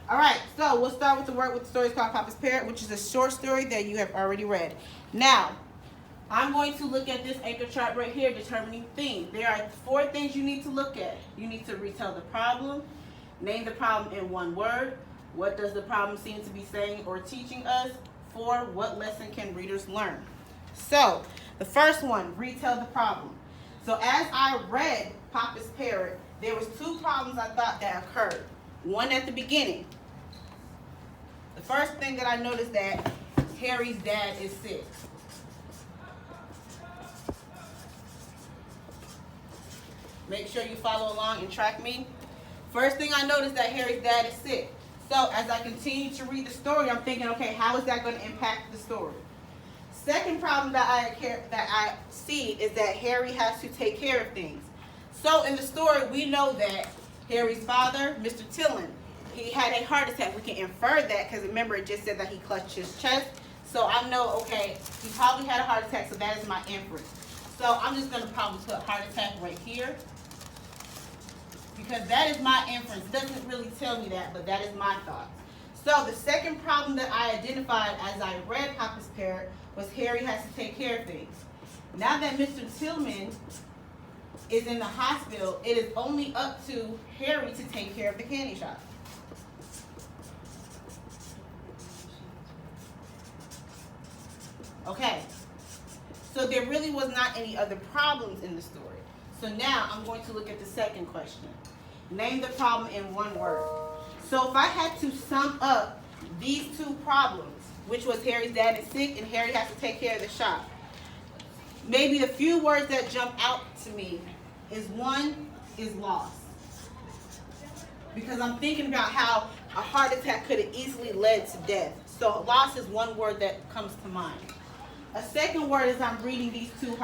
All right, so we'll start with the work with the stories called Papa's Parrot, which is a short story that you have already read. Now, I'm going to look at this anchor chart right here, determining themes. There are 4 things you need to look at. You need to retell the problem, name the problem in 1 word. What does the problem seem to be saying or teaching us? 4, what lesson can readers learn? So, the first one, retell the problem. So as I read Papa's Parrot, there was 2 problems I thought that occurred. One at the beginning. The first thing that I noticed that Harry's dad is sick. Make sure you follow along and track me. First thing I noticed that Harry's dad is sick. So as I continue to read the story, I'm thinking, okay, how is that going to impact the story? Second problem that I see is that Harry has to take care of things. So in the story, we know that Harry's father, Mr. Tillman, he had a heart attack. We can infer that because remember it just said that he clutched his chest. So I know, okay, he probably had a heart attack, so that is my inference. So I'm just going to probably put heart attack right here because that is my inference. It doesn't really tell me that, but that is my thought. So the second problem that I identified as I read Papa's Parrot was Harry has to take care of things. Now that Mr. Tillman is in the hospital, it is only up to Harry to take care of the candy shop. Okay, so there really was not any other problems in the story. So now I'm going to look at the second question. Name the problem in 1 word. So if I had to sum up these 2 problems, which was Harry's dad is sick and Harry has to take care of the shop, maybe the few words that jump out to me is 1 is loss. Because I'm thinking about how a heart attack could have easily led to death. So loss is 1 word that comes to mind. A second word as I'm reading these two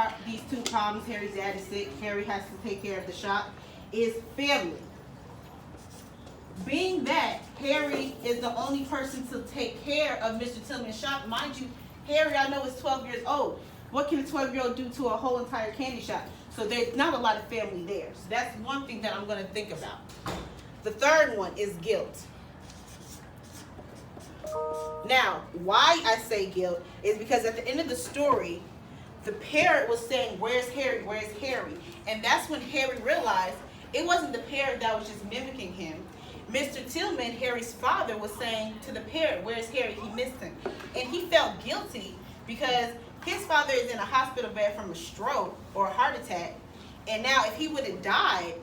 problems, Harry's dad is sick, Harry has to take care of the shop, is family. Being that Harry is the only person to take care of Mr. Tillman's shop, mind you, Harry I know is 12 years old. What can a 12-year-old do to a whole entire candy shop? So there's not a lot of family there. So that's one thing that I'm going to think about. The third one is guilt. Now, why I say guilt is because at the end of the story, the parrot was saying, "Where's Harry? Where's Harry?" And that's when Harry realized it wasn't the parrot that was just mimicking him. Mr. Tillman, Harry's father, was saying to the parrot, "Where's Harry? He missed him." And he felt guilty because his father is in a hospital bed from a stroke or a heart attack. And now if he would have died,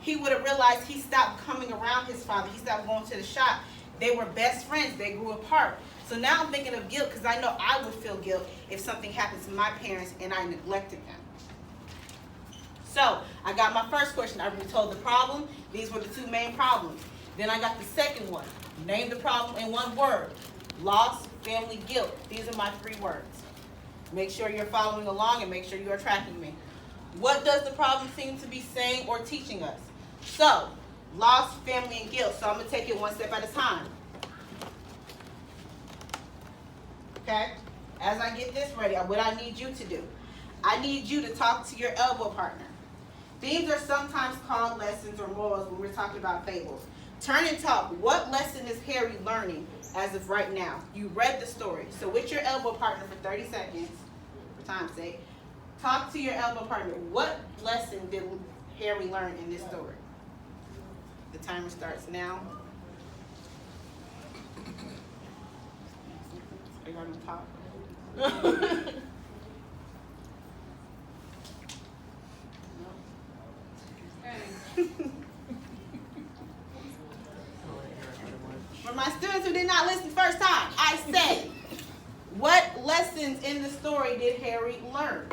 he would have realized he stopped coming around his father. He stopped going to the shop. They were best friends. They grew apart. So now I'm thinking of guilt because I know I would feel guilt if something happened to my parents and I neglected them. So I got my first question. I already told the problem. These were the 2 main problems. Then I got the second one. Name the problem in 1 word. Loss, family, guilt. These are my 3 words. Make sure you're following along and make sure you are tracking me. What does the problem seem to be saying or teaching us? So, loss, family, and guilt. So I'm going to take it 1 step at a time. Okay? As I get this ready, what I need you to do, I need you to talk to your elbow partner. Themes are sometimes called lessons or morals when we're talking about fables. Turn and talk. What lesson is Harry learning as of right now? You read the story. So with your elbow partner for 30 seconds, for time's sake, talk to your elbow partner. What lesson did Harry learn in this story? The timer starts now. Are you on the top? For my students who did not listen first time, I said, what lessons in the story did Harry learn?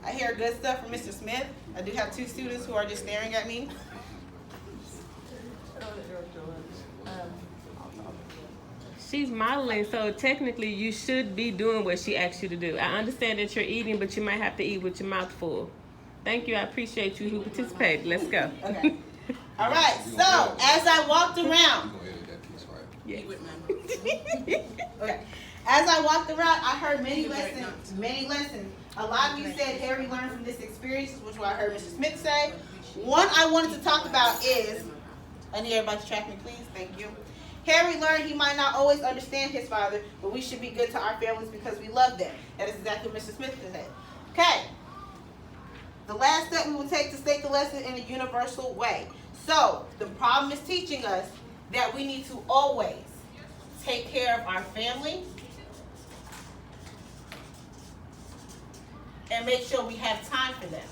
I hear good stuff from Mr. Smith. I do have 2 students who are just staring at me. She's modeling, so technically you should be doing what she asked you to do. I understand that you're eating, but you might have to eat with your mouth full. Thank you. I appreciate you who participated. Let's go. Okay. All right. So as I walked around, Yes. okay. As I walked around, I heard many lessons. Many lessons. A lot of you said Harry learned from this experience, which is what I heard Mr. Smith say. One I wanted to talk about is, I need everybody to track me, please. Thank you. Harry learned he might not always understand his father, but we should be good to our families because we love them. That is exactly what Mr. Smith said. Okay. The last step we will take to state the lesson in a universal way. So, the problem is teaching us that we need to always take care of our family and make sure we have time for them.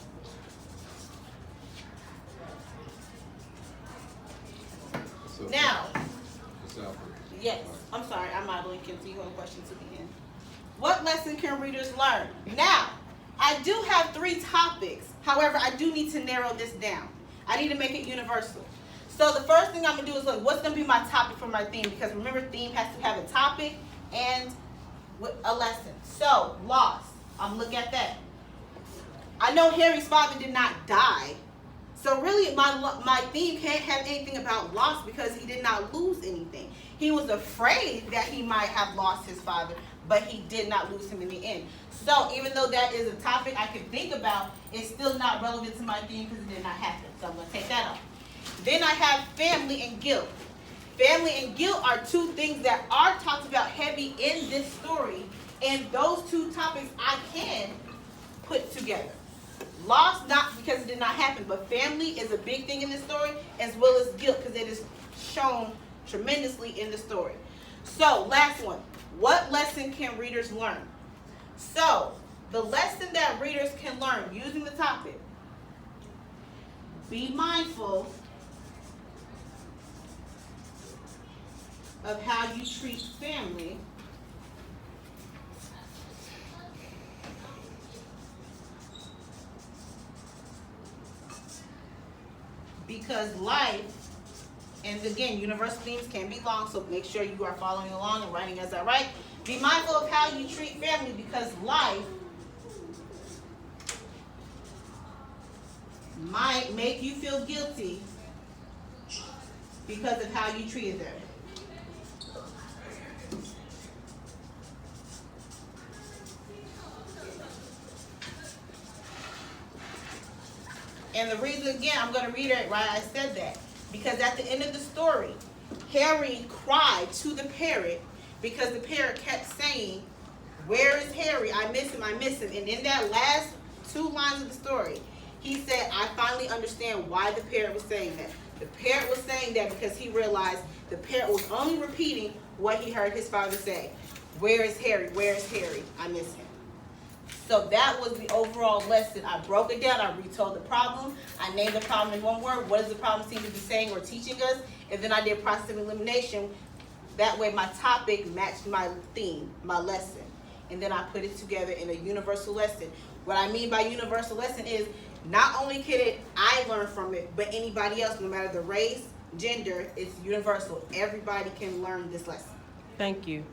Now, yes, I'm sorry, I'm not going to continue on questions to the end. What lesson can readers learn? Now, I do have 3 topics. However, I do need to narrow this down. I need to make it universal. So the first thing I'm going to do is look, what's going to be my topic for my theme? Because remember, theme has to have a topic and a lesson. So, loss. I'm looking at that. I know Harry's father did not die. So really, my theme can't have anything about loss because he did not lose anything. He was afraid that he might have lost his father, but he did not lose him in the end. So even though that is a topic I could think about, it's still not relevant to my theme because it did not happen. So I'm going to take that off. Then I have family and guilt. Family and guilt are 2 things that are talked about heavy in this story, and those 2 topics I can put together. Loss, not because it did not happen, but family is a big thing in this story, as well as guilt, because it is shown tremendously in the story. So, last one. What lesson can readers learn? So, the lesson that readers can learn using the topic, be mindful of how you treat family. Because life, and again, universal themes can be long, so make sure you are following along and writing as I write. Be mindful of how you treat family because life might make you feel guilty because of how you treated them. And the reason, again, I'm going to reiterate why I said that. Because at the end of the story, Harry cried to the parrot because the parrot kept saying, "Where is Harry? I miss him, I miss him." And in that last 2 lines of the story, he said, "I finally understand why the parrot was saying that." The parrot was saying that because he realized the parrot was only repeating what he heard his father say. "Where is Harry? Where is Harry? I miss him." So that was the overall lesson. I broke it down. I retold the problem. I named the problem in 1 word. What does the problem seem to be saying or teaching us? And then I did process of elimination. That way my topic matched my theme, my lesson. And then I put it together in a universal lesson. What I mean by universal lesson is not only can I learn from it, but anybody else, no matter the race, gender, it's universal. Everybody can learn this lesson. Thank you.